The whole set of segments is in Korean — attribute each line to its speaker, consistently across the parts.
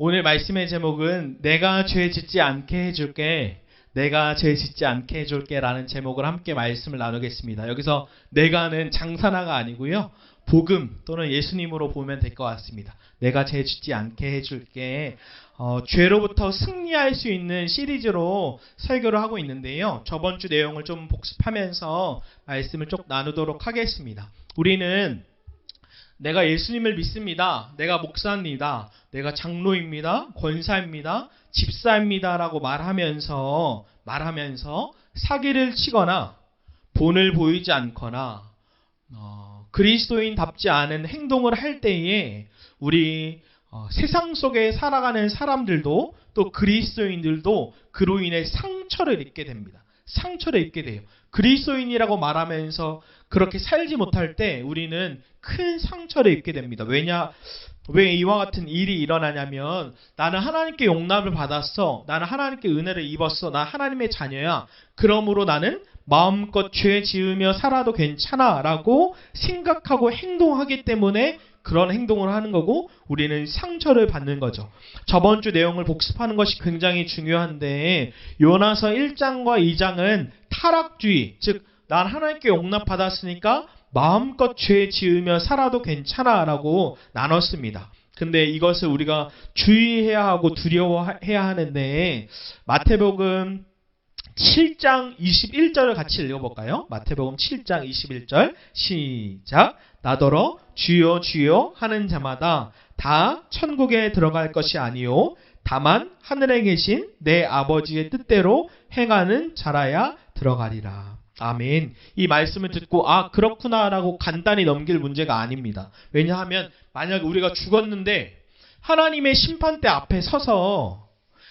Speaker 1: 오늘 말씀의 제목은 내가 죄 짓지 않게 해줄게, 내가 죄 짓지 않게 해줄게 라는 제목을 함께 말씀을 나누겠습니다. 여기서 내가는 장사나가 아니고요, 복음 또는 예수님으로 보면 될 것 같습니다. 내가 죄 짓지 않게 해줄게. 죄로부터 승리할 수 있는 시리즈로 설교를 하고 있는데요, 저번 주 내용을 좀 복습하면서 말씀을 쭉 나누도록 하겠습니다. 우리는 내가 예수님을 믿습니다, 내가 목사입니다, 내가 장로입니다, 권사입니다, 집사입니다 라고 말하면서 사기를 치거나 본을 보이지 않거나 그리스도인답지 않은 행동을 할 때에 우리 세상 속에 살아가는 사람들도 또 그리스도인들도 그로 인해 상처를 입게 됩니다. 상처를 입게 돼요. 그리스도인이라고 말하면서 그렇게 살지 못할 때 우리는 큰 상처를 입게 됩니다. 왜 이와 같은 일이 일어나냐면, 나는 하나님께 용납을 받았어, 나는 하나님께 은혜를 입었어, 나 하나님의 자녀야, 그러므로 나는 마음껏 죄 지으며 살아도 괜찮아 라고 생각하고 행동하기 때문에 그런 행동을 하는 거고, 우리는 상처를 받는 거죠. 저번 주 내용을 복습하는 것이 굉장히 중요한데, 요나서 1장과 2장은 타락주의, 즉 난 하나님께 용납받았으니까 마음껏 죄 지으며 살아도 괜찮아 라고 나눴습니다. 근데 이것을 우리가 주의해야 하고 두려워해야 하는데, 마태복음 7장 21절을 같이 읽어볼까요? 마태복음 7장 21절 시작. 나더러 주여 주여 하는 자마다 다 천국에 들어갈 것이 아니요 다만 하늘에 계신 내 아버지의 뜻대로 행하는 자라야 들어가리라. 아멘. 이 말씀을 듣고 그렇구나 라고 간단히 넘길 문제가 아닙니다. 왜냐하면 만약 우리가 죽었는데 하나님의 심판대 앞에 서서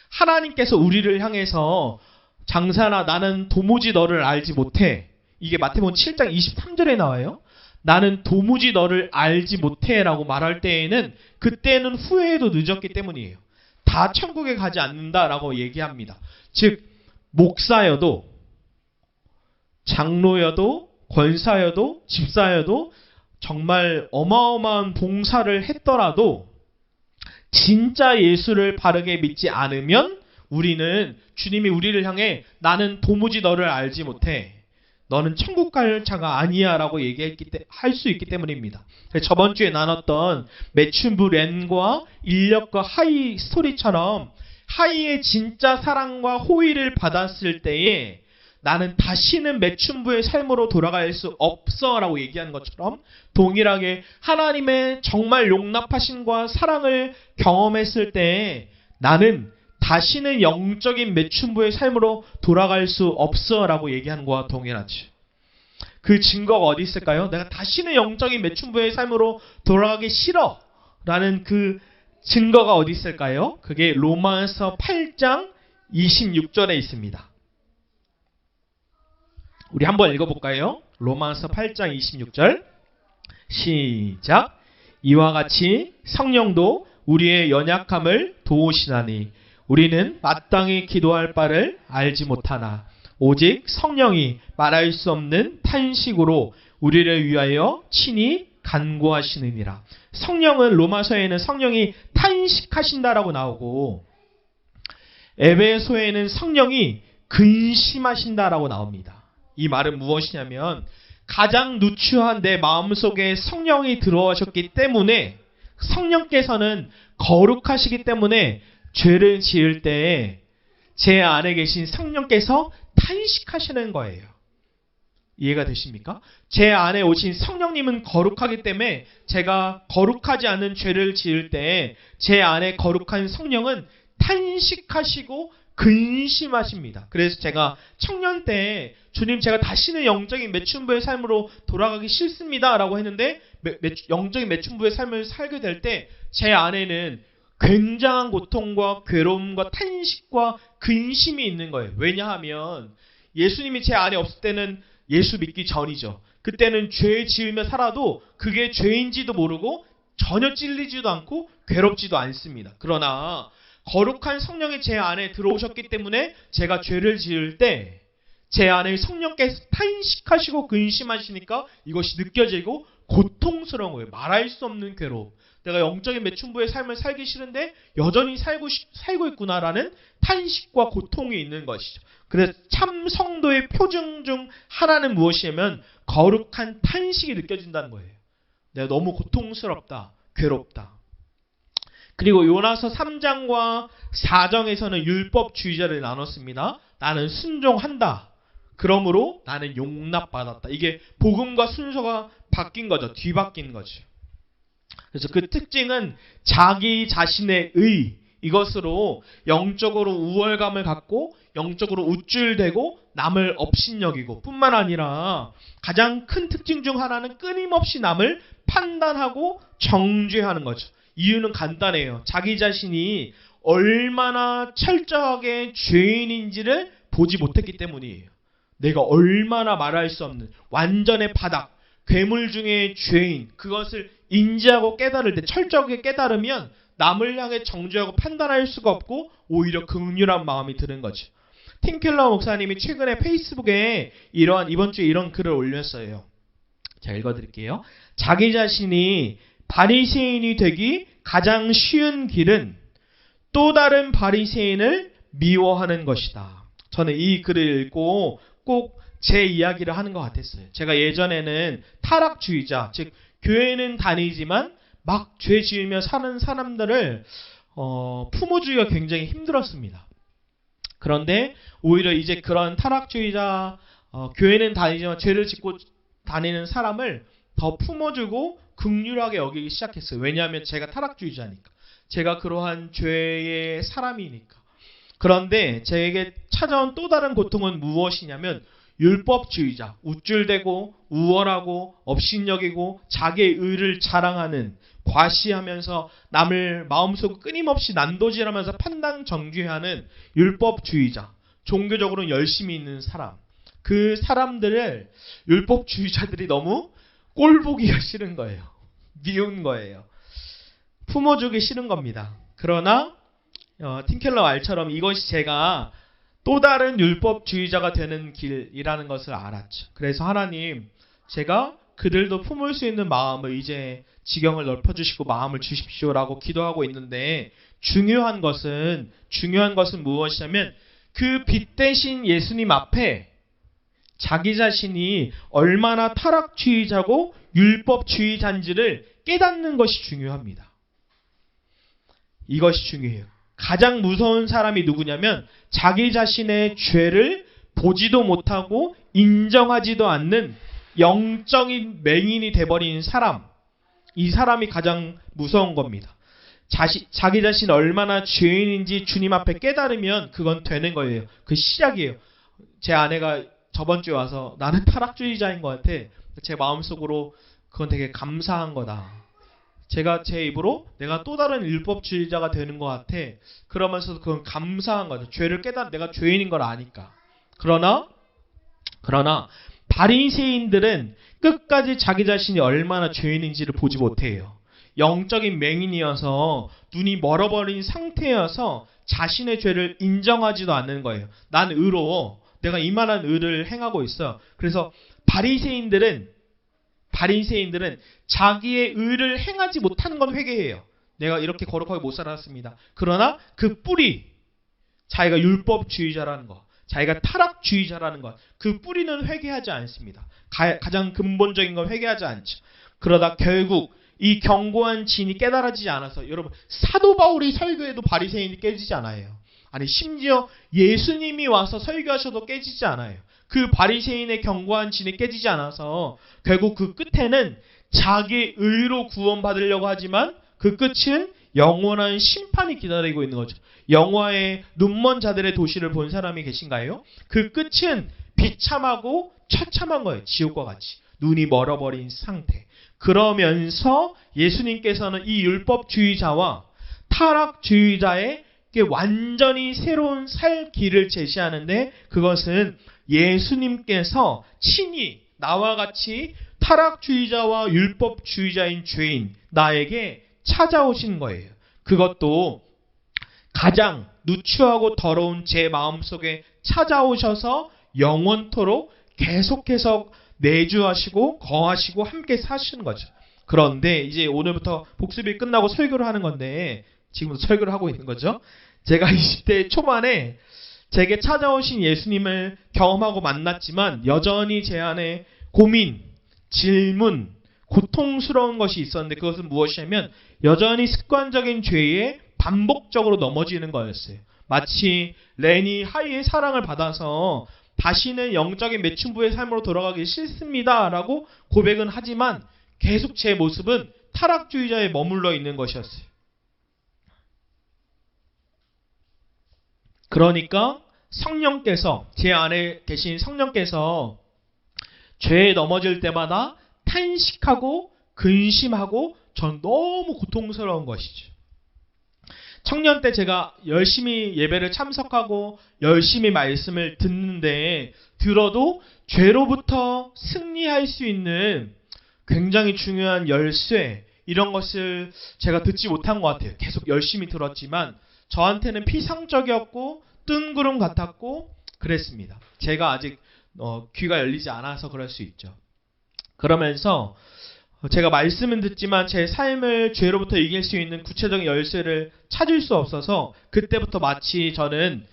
Speaker 1: 하나님께서 우리를 향해서 장사나 나는 도무지 너를 알지 못해, 이게 마태복음 7장 23절에 나와요. 나는 도무지 너를 알지 못해 라고 말할 때에는 그때는 후회해도 늦었기 때문이에요. 다 천국에 가지 않는다라고 얘기합니다. 즉 목사여도 장로여도 권사여도 집사여도 정말 어마어마한 봉사를 했더라도 진짜 예수를 바르게 믿지 않으면 우리는, 주님이 우리를 향해 나는 도무지 너를 알지 못해, 너는 천국 갈 자가 아니야 라고 할 수 있기 때문입니다. 저번 주에 나눴던 매춘부 렌과 인력과 하이 스토리처럼 하이의 진짜 사랑과 호의를 받았을 때에 나는 다시는 매춘부의 삶으로 돌아갈 수 없어 라고 얘기하는 것처럼, 동일하게 하나님의 정말 용납하심과 사랑을 경험했을 때 나는 다시는 영적인 매춘부의 삶으로 돌아갈 수 없어 라고 얘기하는 것과 동일하지. 그 증거가 어디 있을까요? 내가 다시는 영적인 매춘부의 삶으로 돌아가기 싫어 라는 그 증거가 어디 있을까요? 그게 로마서 8장 26절에 있습니다. 우리 한번 읽어볼까요? 로마서 8장 26절 시작. 이와 같이 성령도 우리의 연약함을 도우시나니 우리는 마땅히 기도할 바를 알지 못하나 오직 성령이 말할 수 없는 탄식으로 우리를 위하여 친히 간구하시느니라. 성령은, 로마서에는 성령이 탄식하신다라고 나오고, 에베소에는 성령이 근심하신다라고 나옵니다. 이 말은 무엇이냐면, 가장 누추한 내 마음속에 성령이 들어오셨기 때문에, 성령께서는 거룩하시기 때문에 죄를 지을 때에 제 안에 계신 성령께서 탄식하시는 거예요. 이해가 되십니까? 제 안에 오신 성령님은 거룩하기 때문에 제가 거룩하지 않은 죄를 지을 때에 제 안에 거룩한 성령은 탄식하시고 근심하십니다. 그래서 제가 청년 때 주님, 제가 다시는 영적인 매춘부의 삶으로 돌아가기 싫습니다 라고 했는데, 영적인 매춘부의 삶을 살게 될 때 제 안에는 굉장한 고통과 괴로움과 탄식과 근심이 있는 거예요. 왜냐하면 예수님이 제 안에 없을 때는 예수 믿기 전이죠. 그때는 죄 지으며 살아도 그게 죄인지도 모르고 전혀 찔리지도 않고 괴롭지도 않습니다. 그러나 거룩한 성령이 제 안에 들어오셨기 때문에 제가 죄를 지을 때 제 안에 성령께서 탄식하시고 근심하시니까 이것이 느껴지고 고통스러운 거예요. 말할 수 없는 괴로움. 내가 영적인 매춘부의 삶을 살기 싫은데 여전히 살고 있구나라는 탄식과 고통이 있는 것이죠. 그래서 참 성도의 표징 중 하나는 무엇이냐면 거룩한 탄식이 느껴진다는 거예요. 내가 너무 고통스럽다, 괴롭다. 그리고 요나서 3장과 4장에서는 율법주의자를 나눴습니다. 나는 순종한다. 그러므로 나는 용납받았다. 이게 복음과 순서가 바뀐 거죠. 뒤바뀐 거죠. 그래서 그 특징은 자기 자신의 의, 이것으로 영적으로 우월감을 갖고 영적으로 우쭐대고 남을 업신여기고 뿐만 아니라 가장 큰 특징 중 하나는 끊임없이 남을 판단하고 정죄하는 거죠. 이유는 간단해요. 자기 자신이 얼마나 철저하게 죄인인지를 보지 못했기 때문이에요. 내가 얼마나 말할 수 없는 완전의 바닥, 괴물 중에 죄인, 그것을 인지하고 깨달을 때 철저하게 깨달으면 남을 향해 정죄하고 판단할 수가 없고 오히려 긍휼한 마음이 드는 거죠. 팀켈러 목사님이 최근에 페이스북에 이번 주에 이런 글을 올렸어요. 제가 읽어드릴게요. 자기 자신이 바리새인이 되기 가장 쉬운 길은 또 다른 바리새인을 미워하는 것이다. 저는 이 글을 읽고 꼭 제 이야기를 하는 것 같았어요. 제가 예전에는 타락주의자, 즉 교회는 다니지만 막 죄 지으며 사는 사람들을 품어주기가 굉장히 힘들었습니다. 그런데 오히려 이제 그런 타락주의자, 교회는 다니지만 죄를 짓고 다니는 사람을 더 품어주고 긍휼하게 여기기 시작했어요. 왜냐하면 제가 타락주의자니까. 제가 그러한 죄의 사람이니까. 그런데 제게 찾아온 또 다른 고통은 무엇이냐면 율법주의자, 우쭐대고 우월하고 업신여기고 자기의 의를 자랑하는, 과시하면서 남을 마음속으로 끊임없이 난도질하면서 판단 정죄하는 율법주의자, 종교적으로는 열심히 있는 사람, 그 사람들을 율법주의자들이 너무 꼴보기가 싫은 거예요. 미운 거예요. 품어주기 싫은 겁니다. 그러나 팀켈러 말처럼 이것이 제가 또 다른 율법주의자가 되는 길이라는 것을 알았죠. 그래서 하나님, 제가 그들도 품을 수 있는 마음을 이제 지경을 넓혀주시고 마음을 주십시오라고 기도하고 있는데, 중요한 것은 무엇이냐면 그 빛 대신 예수님 앞에 자기 자신이 얼마나 타락주의자고 율법주의자인지를 깨닫는 것이 중요합니다. 이것이 중요해요. 가장 무서운 사람이 누구냐면 자기 자신의 죄를 보지도 못하고 인정하지도 않는 영적인 맹인이 돼버린 사람, 이 사람이 가장 무서운 겁니다. 자기 자신이 얼마나 죄인인지 주님 앞에 깨달으면 그건 되는 거예요. 그 시작이에요. 제 아내가 저번 주에 와서 나는 타락주의자인 것 같아. 제 마음속으로 그건 되게 감사한 거다. 제가 제 입으로 내가 또 다른 율법주의자가 되는 것 같아. 그러면서도 그건 감사한 거죠. 죄를 내가 죄인인 걸 아니까. 그러나 바리새인들은 끝까지 자기 자신이 얼마나 죄인인지를 보지 못해요. 영적인 맹인이어서 눈이 멀어버린 상태여서 자신의 죄를 인정하지도 않는 거예요. 난 의로워. 내가 이만한 의를 행하고 있어. 그래서 바리새인들은 자기의 의를 행하지 못하는 건 회개해요. 내가 이렇게 거룩하게 못 살았습니다. 그러나 그 뿌리, 자기가 율법주의자라는 것, 자기가 타락주의자라는 것, 그 뿌리는 회개하지 않습니다. 가장 근본적인 건 회개하지 않죠. 그러다 결국 이 견고한 진이 깨달아지지 않아서, 여러분, 사도 바울이 설교해도 바리새인이 깨지지 않아요. 아니, 심지어 예수님이 와서 설교하셔도 깨지지 않아요. 그 바리새인의 견고한 진이 깨지지 않아서 결국 그 끝에는 자기 의로 구원받으려고 하지만 그 끝은 영원한 심판이 기다리고 있는 거죠. 영화의 눈먼 자들의 도시를 본 사람이 계신가요? 그 끝은 비참하고 처참한 거예요. 지옥과 같이. 눈이 멀어버린 상태. 그러면서 예수님께서는 이 율법주의자와 타락주의자의 완전히 새로운 살 길을 제시하는데, 그것은 예수님께서 친히 나와 같이 타락주의자와 율법주의자인 죄인 나에게 찾아오신 거예요. 그것도 가장 누추하고 더러운 제 마음속에 찾아오셔서 영원토록 계속해서 내주하시고 거하시고 함께 사시는 거죠. 그런데 이제 오늘부터 복습이 끝나고 설교를 하는 건데 지금부터 설교를 하고 있는 거죠. 제가 20대 초반에 제게 찾아오신 예수님을 경험하고 만났지만 여전히 제 안에 고민, 질문, 고통스러운 것이 있었는데 그것은 무엇이냐면 여전히 습관적인 죄에 반복적으로 넘어지는 거였어요. 마치 렌이 하이의 사랑을 받아서 다시는 영적인 매춘부의 삶으로 돌아가기 싫습니다 라고 고백은 하지만 계속 제 모습은 타락주의자에 머물러 있는 것이었어요. 그러니까 성령께서, 제 안에 계신 성령께서 죄에 넘어질 때마다 탄식하고 근심하고 전 너무 고통스러운 것이죠. 청년 때 제가 열심히 예배를 참석하고 열심히 말씀을 듣는데 들어도 죄로부터 승리할 수 있는 굉장히 중요한 열쇠 이런 것을 제가 듣지 못한 것 같아요. 계속 열심히 들었지만 저한테는 피상적이었고 뜬구름 같았고 그랬습니다. 제가 아직 귀가 열리지 않아서 그럴 수 있죠. 그러면서 제가 말씀은 듣지만 제 삶을 죄로부터 이길 수 있는 구체적인 열쇠를 찾을 수 없어서 그때부터 마치 저는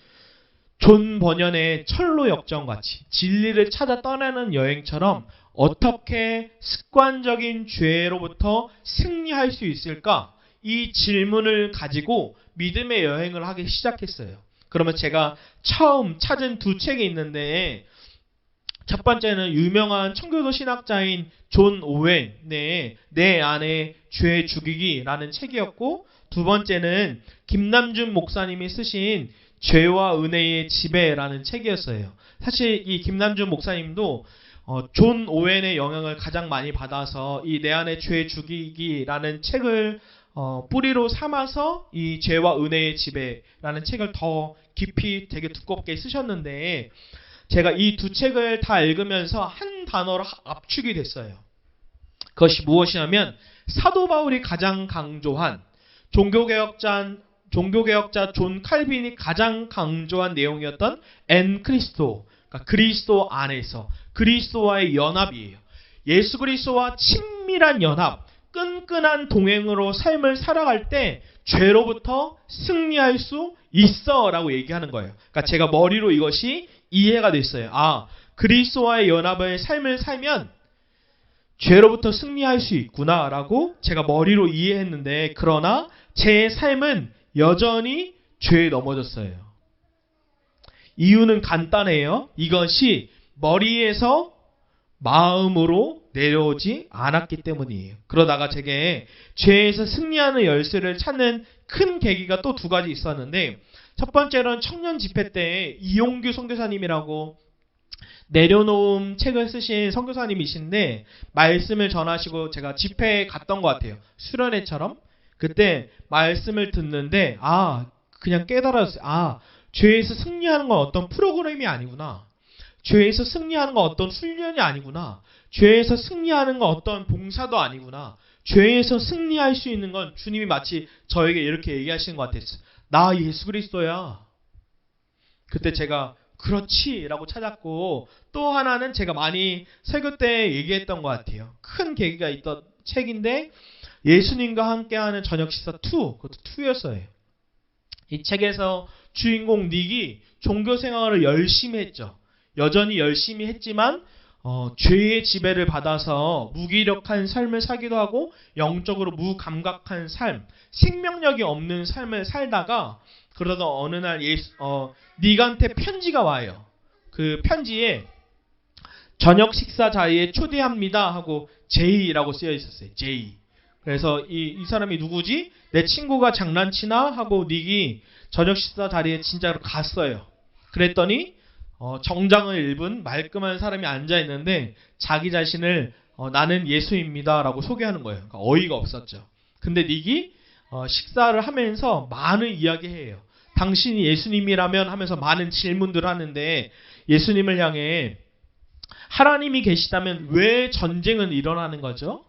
Speaker 1: 존 버년의 철로 역정같이 진리를 찾아 떠나는 여행처럼 어떻게 습관적인 죄로부터 승리할 수 있을까? 이 질문을 가지고 믿음의 여행을 하기 시작했어요. 그러면 제가 처음 찾은 두 책이 있는데 첫 번째는 유명한 청교도 신학자인 존 오웬의 내 안에 죄 죽이기라는 책이었고 두 번째는 김남준 목사님이 쓰신 죄와 은혜의 지배라는 책이었어요. 사실 이 김남준 목사님도 존 오웬의 영향을 가장 많이 받아서 이 내 안에 죄 죽이기라는 책을 뿌리로 삼아서 이 죄와 은혜의 지배라는 책을 더 깊이 되게 두껍게 쓰셨는데 제가 이 두 책을 다 읽으면서 한 단어로 압축이 됐어요. 그것이 무엇이냐면 사도 바울이 가장 강조한 종교개혁자 존 칼빈이 가장 강조한 내용이었던 엔 크리스토, 그러니까 그리스도 안에서 그리스도와의 연합이에요. 예수 그리스도와 친밀한 연합, 끈끈한 동행으로 삶을 살아갈 때 죄로부터 승리할 수 있어 라고 얘기하는 거예요. 그러니까 제가 머리로 이것이 이해가 됐어요. 아, 그리스도와의 연합의 삶을 살면 죄로부터 승리할 수 있구나 라고 제가 머리로 이해했는데 그러나 제 삶은 여전히 죄에 넘어졌어요. 이유는 간단해요. 이것이 머리에서 마음으로 내려오지 않았기 때문이에요. 그러다가 제게 죄에서 승리하는 열쇠를 찾는 큰 계기가 또 두 가지 있었는데 첫 번째로는 청년 집회 때 이용규 선교사님이라고 내려놓음 책을 쓰신 선교사님이신데 말씀을 전하시고 제가 집회에 갔던 것 같아요. 수련회처럼. 그때 말씀을 듣는데 그냥 깨달았어요. 죄에서 승리하는 건 어떤 프로그램이 아니구나. 죄에서 승리하는 건 어떤 훈련이 아니구나. 죄에서 승리하는 건 어떤 봉사도 아니구나. 죄에서 승리할 수 있는 건 주님이 마치 저에게 이렇게 얘기하시는 것 같았어요. 나 예수 그리스도야. 그때 제가 그렇지 라고 찾았고 또 하나는 제가 많이 설교 때 얘기했던 것 같아요. 큰 계기가 있던 책인데 예수님과 함께하는 저녁 식사 2, 그것도 2였어요. 이 책에서 주인공 닉이 종교 생활을 열심히 했죠. 여전히 열심히 했지만 죄의 지배를 받아서 무기력한 삶을 살기도 하고 영적으로 무감각한 삶, 생명력이 없는 삶을 살다가 그러다 어느 날 닉한테 편지가 와요. 그 편지에 저녁 식사 자리에 초대합니다 하고 J라고 쓰여 있었어요. J. 그래서 이 사람이 누구지? 내 친구가 장난치나? 하고 닉이 저녁 식사 자리에 진짜로 갔어요. 그랬더니 정장을 입은 말끔한 사람이 앉아있는데 자기 자신을 나는 예수입니다 라고 소개하는 거예요. 그러니까 어이가 없었죠. 근데 닉이 식사를 하면서 많은 이야기해요. 당신이 예수님이라면 하면서 많은 질문들을 하는데 예수님을 향해 하나님이 계시다면 왜 전쟁은 일어나는 거죠?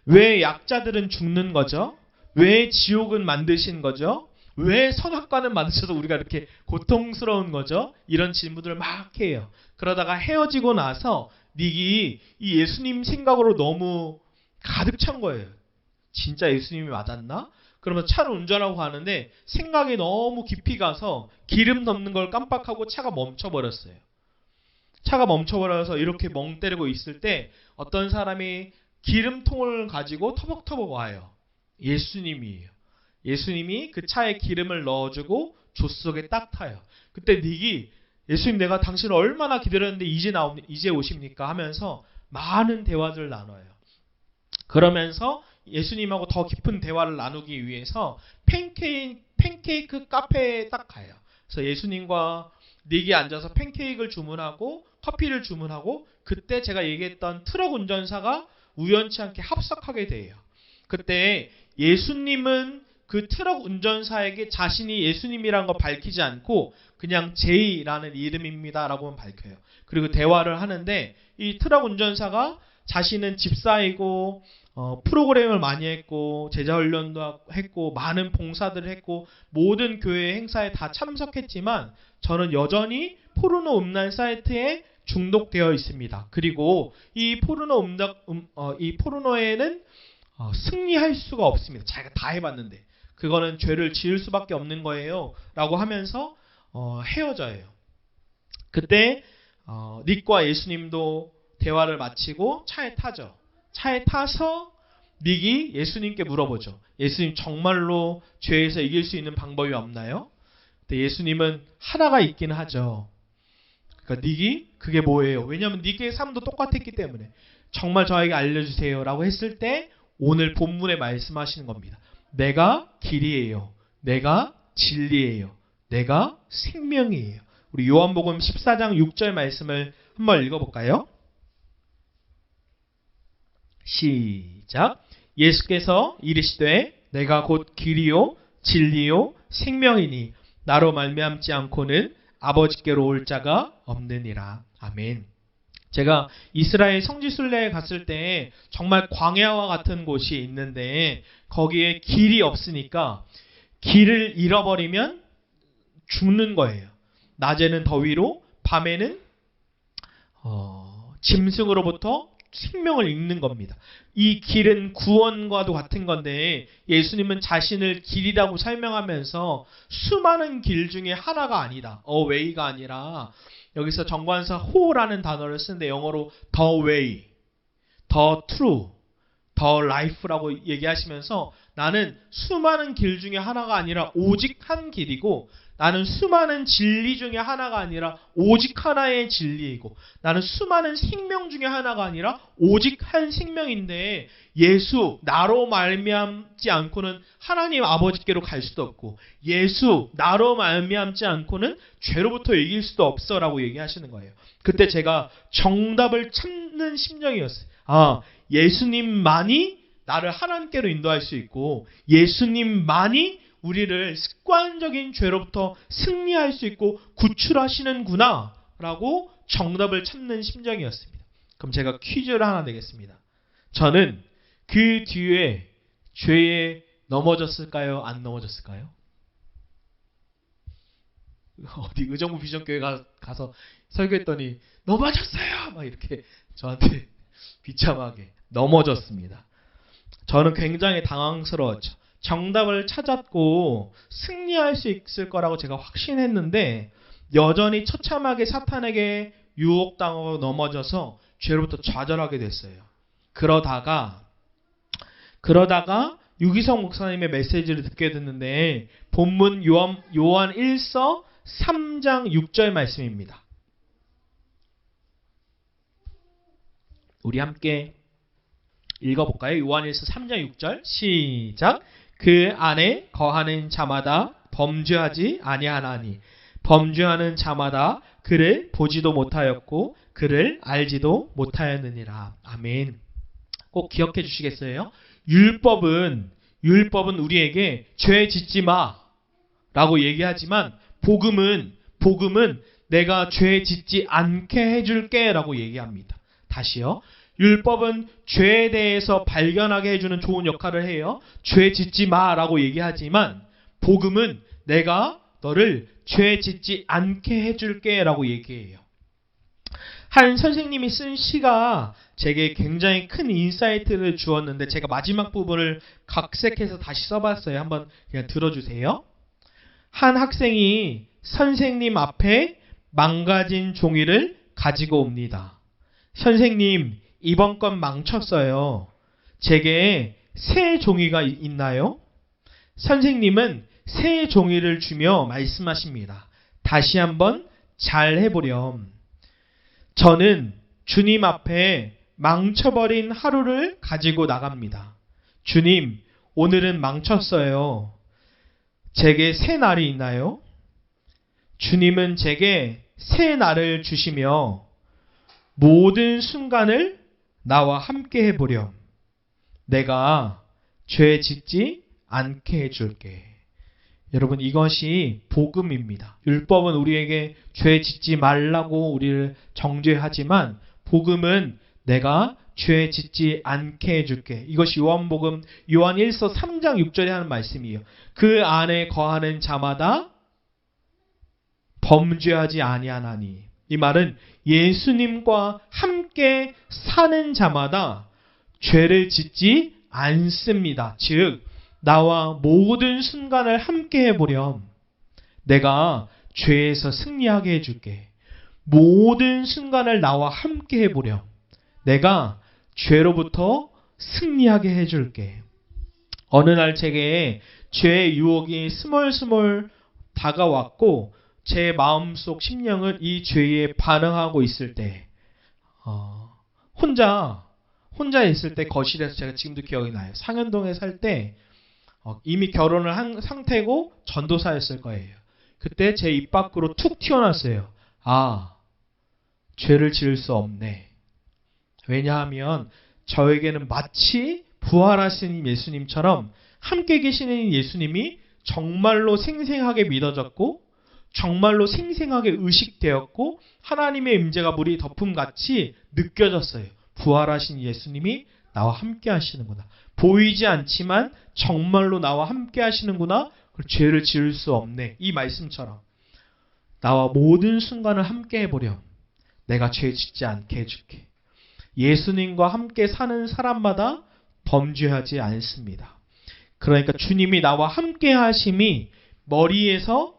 Speaker 1: 왜 약자들은 죽는 거죠? 왜 지옥은 만드신 거죠? 왜 선악과는 만드셔서 우리가 이렇게 고통스러운 거죠? 이런 질문들을 막 해요. 그러다가 헤어지고 나서 닉이 이 예수님 생각으로 너무 가득 찬 거예요. 진짜 예수님이 맞았나? 그러면 차를 운전하고 가는데 생각이 너무 깊이 가서 기름 넣는 걸 깜빡하고 차가 멈춰버렸어요. 차가 멈춰버려서 이렇게 멍 때리고 있을 때 어떤 사람이 기름통을 가지고 터벅터벅 와요. 예수님이에요. 예수님이 그 차에 기름을 넣어주고 조수석에 딱 타요. 그때 닉이 예수님 내가 당신을 얼마나 기다렸는데 이제 오십니까? 하면서 많은 대화들을 나눠요. 그러면서 예수님하고 더 깊은 대화를 나누기 위해서 팬케이크 카페에 딱 가요. 그래서 예수님과 닉이 앉아서 팬케이크를 주문하고 커피를 주문하고 그때 제가 얘기했던 트럭 운전사가 우연치 않게 합석하게 돼요. 그때 예수님은 그 트럭 운전사에게 자신이 예수님이라는 걸 밝히지 않고 그냥 제이라는 이름입니다라고만 밝혀요. 그리고 대화를 하는데 이 트럭 운전사가 자신은 집사이고 프로그램을 많이 했고 제자훈련도 했고 많은 봉사들을 했고 모든 교회 행사에 다 참석했지만 저는 여전히 포르노 음란 사이트에 중독되어 있습니다. 그리고 이 포르노에는 승리할 수가 없습니다. 자기가 다 해봤는데 그거는 죄를 지을 수밖에 없는 거예요 라고 하면서 헤어져요. 그때 닉과 예수님도 대화를 마치고 차에 타죠. 차에 타서 닉이 예수님께 물어보죠. 예수님 정말로 죄에서 이길 수 있는 방법이 없나요? 근데 예수님은 하나가 있긴 하죠. 그러니까 닉이 그게 뭐예요? 왜냐하면 닉의 삶도 똑같았기 때문에 정말 저에게 알려주세요 라고 했을 때 오늘 본문에 말씀하시는 겁니다. 내가 길이에요. 내가 진리예요. 내가 생명이에요. 우리 요한복음 14장 6절 말씀을 한번 읽어볼까요? 시작. 예수께서 이르시되 내가 곧 길이요 진리요 생명이니 나로 말미암지 않고는 아버지께로 올 자가 없느니라. 아멘. 제가 이스라엘 성지순례에 갔을 때 정말 광야와 같은 곳이 있는데 거기에 길이 없으니까 길을 잃어버리면 죽는 거예요. 낮에는 더위로 밤에는 짐승으로부터 생명을 잃는 겁니다. 이 길은 구원과도 같은 건데 예수님은 자신을 길이라고 설명하면서 수많은 길 중에 하나가 아니다. 웨이가 아니라 여기서 정관사 호라는 단어를 쓰는데 영어로 the way, the true, the life라고 얘기하시면서 나는 수많은 길 중에 하나가 아니라 오직 한 길이고 나는 수많은 진리 중에 하나가 아니라 오직 하나의 진리이고 나는 수많은 생명 중에 하나가 아니라 오직 한 생명인데 예수 나로 말미암지 않고는 하나님 아버지께로 갈 수도 없고 예수 나로 말미암지 않고는 죄로부터 이길 수도 없어 라고 얘기하시는 거예요. 그때 제가 정답을 찾는 심정이었어요. 예수님만이 나를 하나님께로 인도할 수 있고 예수님만이 우리를 습관적인 죄로부터 승리할 수 있고 구출하시는구나 라고 정답을 찾는 심정이었습니다. 그럼 제가 퀴즈를 하나 내겠습니다. 저는 그 뒤에 죄에 넘어졌을까요? 안 넘어졌을까요? 어디 의정부 비전교회 가서 설교했더니 넘어졌어요! 막 이렇게 저한테 비참하게 넘어졌습니다. 저는 굉장히 당황스러웠죠. 정답을 찾았고 승리할 수 있을 거라고 제가 확신했는데 여전히 처참하게 사탄에게 유혹당하고 넘어져서 죄로부터 좌절하게 됐어요. 그러다가 유기성 목사님의 메시지를 듣게 됐는데 본문 요한 1서 3장 6절 말씀입니다. 우리 함께 읽어볼까요? 요한 1서 3장 6절 시작. 그 안에 거하는 자마다 범죄하지 아니하나니 범죄하는 자마다 그를 보지도 못하였고 그를 알지도 못하였느니라. 아멘. 꼭 기억해 주시겠어요? 율법은 우리에게 죄 짓지 마 라고 얘기하지만 복음은 내가 죄 짓지 않게 해줄게 라고 얘기합니다. 다시요. 율법은 죄에 대해서 발견하게 해주는 좋은 역할을 해요. 죄 짓지 마라고 얘기하지만 복음은 내가 너를 죄 짓지 않게 해줄게 라고 얘기해요. 한 선생님이 쓴 시가 제게 굉장히 큰 인사이트를 주었는데 제가 마지막 부분을 각색해서 다시 써봤어요. 한번 그냥 들어주세요. 한 학생이 선생님 앞에 망가진 종이를 가지고 옵니다. 선생님, 이번 건 망쳤어요. 제게 새 종이가 있나요? 선생님은 새 종이를 주며 말씀하십니다. 다시 한번 잘 해보렴. 저는 주님 앞에 망쳐버린 하루를 가지고 나갑니다. 주님, 오늘은 망쳤어요. 제게 새 날이 있나요? 주님은 제게 새 날을 주시며 모든 순간을 나와 함께 해보렴. 내가 죄 짓지 않게 해줄게. 여러분, 이것이 복음입니다. 율법은 우리에게 죄 짓지 말라고 우리를 정죄하지만 복음은 내가 죄 짓지 않게 해줄게. 이것이 요한복음 요한 1서 3장 6절에 하는 말씀이에요. 그 안에 거하는 자마다 범죄하지 아니하나니. 이 말은 예수님과 함께 사는 자마다 죄를 짓지 않습니다. 즉 나와 모든 순간을 함께 해보렴. 내가 죄에서 승리하게 해줄게. 모든 순간을 나와 함께 해보렴. 내가 죄로부터 승리하게 해줄게. 어느 날 제게 죄의 유혹이 스멀스멀 다가왔고 제 마음속 심령은 이 죄에 반응하고 있을 때 혼자 있을 때 거실에서 제가 지금도 기억이 나요. 상현동에 살 때 이미 결혼을 한 상태고 전도사였을 거예요. 그때 제 입 밖으로 툭 튀어나왔어요. 아, 죄를 지을 수 없네. 왜냐하면 저에게는 마치 부활하신 예수님처럼 함께 계시는 예수님이 정말로 생생하게 믿어졌고 정말로 생생하게 의식되었고 하나님의 임재가 물이 덮음같이 느껴졌어요. 부활하신 예수님이 나와 함께 하시는구나. 보이지 않지만 정말로 나와 함께 하시는구나. 죄를 지을 수 없네. 이 말씀처럼 나와 모든 순간을 함께 해보렴. 내가 죄 짓지 않게 해줄게. 예수님과 함께 사는 사람마다 범죄하지 않습니다. 그러니까 주님이 나와 함께 하심이 머리에서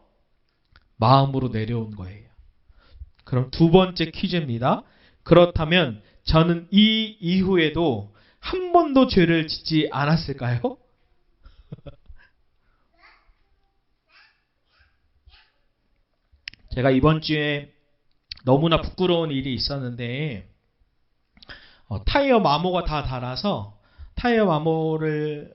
Speaker 1: 마음으로 내려온 거예요. 그럼 두 번째 퀴즈입니다. 그렇다면 저는 이 이후에도 한 번도 죄를 짓지 않았을까요? 제가 이번 주에 너무나 부끄러운 일이 있었는데 타이어 마모가 다 닳아서 타이어를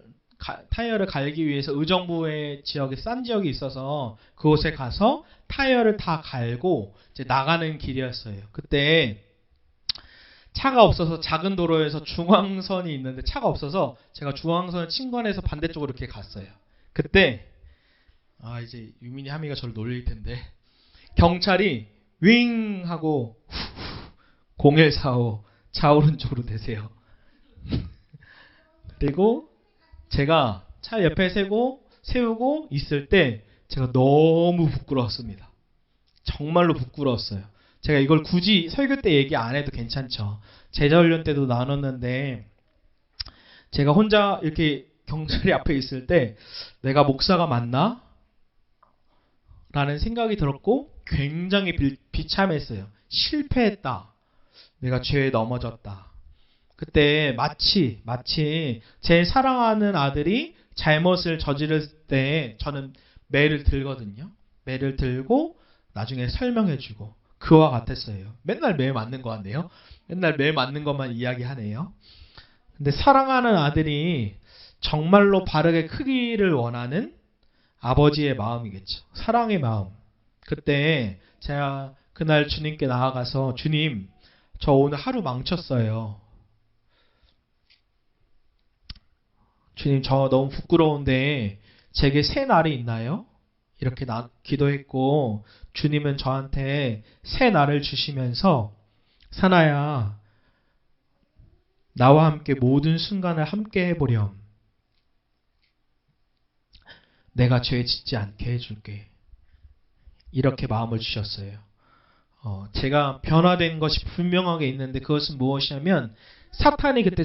Speaker 1: 갈기 위해서 의정부의 지역에 싼 지역이 있어서 그곳에 가서 타이어를 다 갈고 이제 나가는 길이었어요. 그때 차가 없어서 작은 도로에서 중앙선이 있는데 차가 없어서 제가 중앙선을 침건해서 반대쪽으로 이렇게 갔어요. 그때 이제 유민이 하미가 저를 놀릴 텐데 경찰이 윙 하고 0145 좌오른쪽으로 대세요. 그리고 제가 차 옆에 세우고 있을 때 제가 너무 부끄러웠습니다. 정말로 부끄러웠어요. 제가 이걸 굳이 설교 때 얘기 안 해도 괜찮죠. 제자훈련 때도 나눴는데 제가 혼자 이렇게 경찰이 앞에 있을 때 내가 목사가 맞나? 라는 생각이 들었고 굉장히 비참했어요. 실패했다. 내가 죄에 넘어졌다. 그때 마치 제 사랑하는 아들이 잘못을 저지를 때 저는 매를 들거든요. 매를 들고 나중에 설명해주고 그와 같았어요. 맨날 매 맞는 거 같네요. 맨날 매 맞는 것만 이야기하네요. 근데 사랑하는 아들이 정말로 바르게 크기를 원하는 아버지의 마음이겠죠. 사랑의 마음. 그때 제가 그날 주님께 나아가서 주님, 저 오늘 하루 망쳤어요. 주님, 저 너무 부끄러운데 제게 새 날이 있나요? 이렇게 기도했고 주님은 저한테 새 날을 주시면서 사나야, 나와 함께 모든 순간을 함께 해보렴. 내가 죄 짓지 않게 해줄게. 이렇게 마음을 주셨어요. 제가 변화된 것이 분명하게 있는데 그것은 무엇이냐면 사탄이 그때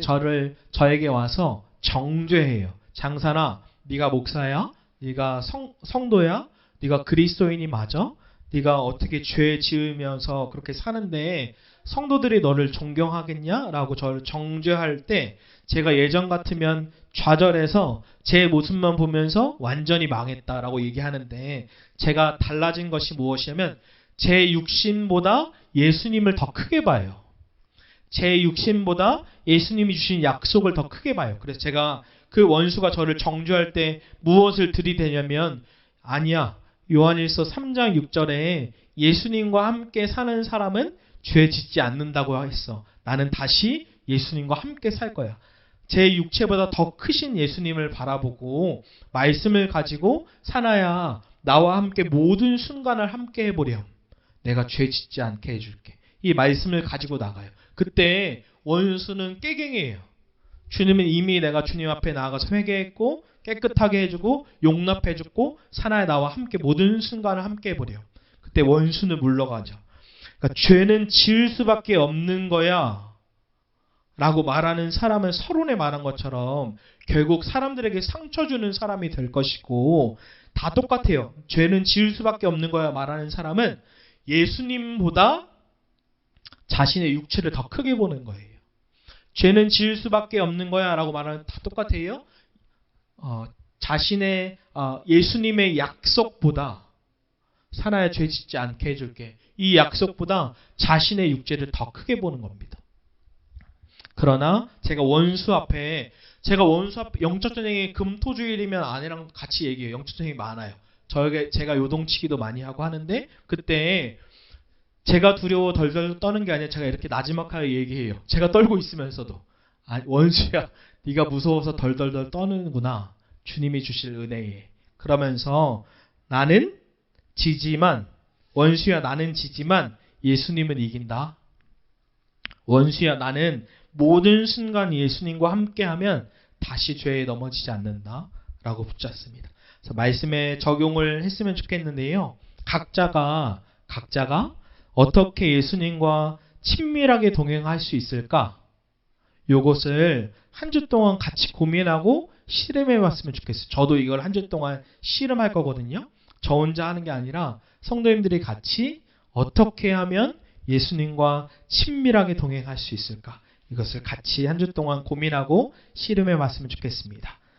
Speaker 1: 저에게 와서 정죄해요. 장사나 네가 목사야? 네가 성도야? 네가 그리스도인이 맞아? 네가 어떻게 죄 지으면서 그렇게 사는데 성도들이 너를 존경하겠냐? 라고 저를 정죄할 때 제가 예전 같으면 좌절해서 제 모습만 보면서 완전히 망했다라고 얘기하는데 제가 달라진 것이 무엇이냐면 제 육신보다 예수님을 더 크게 봐요. 제 육신보다 예수님이 주신 약속을 더 크게 봐요. 그래서 제가 그 원수가 저를 정죄할 때 무엇을 들이대냐면 아니야. 요한일서 3장 6절에 예수님과 함께 사는 사람은 죄 짓지 않는다고 했어. 나는 다시 예수님과 함께 살 거야. 제 육체보다 더 크신 예수님을 바라보고 말씀을 가지고 사나야 나와 함께 모든 순간을 함께 해보렴. 내가 죄 짓지 않게 해줄게. 이 말씀을 가지고 나가요. 그때 원수는 깨갱이에요. 주님은 이미 내가 주님 앞에 나아가서 회개했고 깨끗하게 해주고 용납해주고 사나이 나와 함께 모든 순간을 함께 해보래요. 그때 원수는 물러가죠. 그러니까 죄는 지을 수밖에 없는 거야 라고 말하는 사람은 서론에 말한 것처럼 결국 사람들에게 상처 주는 사람이 될 것이고 다 똑같아요. 죄는 지을 수밖에 없는 거야 말하는 사람은 예수님보다 자신의 육체를 더 크게 보는 거예요. 죄는 지을 수밖에 없는 거야 라고 말하는 다 똑같아요. 자신의 예수님의 약속보다 사나야 죄 짓지 않게 해줄게. 이 약속보다 자신의 육체를 더 크게 보는 겁니다. 그러나 제가 원수 앞에 영적 전쟁이 금토주일이면 아내랑 같이 얘기해요. 영적 전쟁이 많아요. 제가 요동치기도 많이 하고 하는데 그때 제가 두려워 덜덜 떠는 게 아니라 제가 이렇게 나지막하게 얘기해요. 제가 떨고 있으면서도 원수야 네가 무서워서 덜덜덜 떠는구나. 주님이 주실 은혜에. 그러면서 나는 지지만 원수야 나는 지지만 예수님은 이긴다. 원수야 나는 모든 순간 예수님과 함께하면 다시 죄에 넘어지지 않는다. 라고 붙잡습니다. 그래서 말씀에 적용을 했으면 좋겠는데요. 각자가 어떻게 예수님과 친밀하게 동행할 수 있을까? 요것을 한 주 동안 같이 고민하고 실험해 봤으면 좋겠어요. 저도 이걸 한 주 동안 실험할 거거든요. 저 혼자 하는 게 아니라 성도님들이 같이 어떻게 하면 예수님과 친밀하게 동행할 수 있을까? 이것을 같이 한 주 동안 고민하고 실험해 봤으면 좋겠습니다.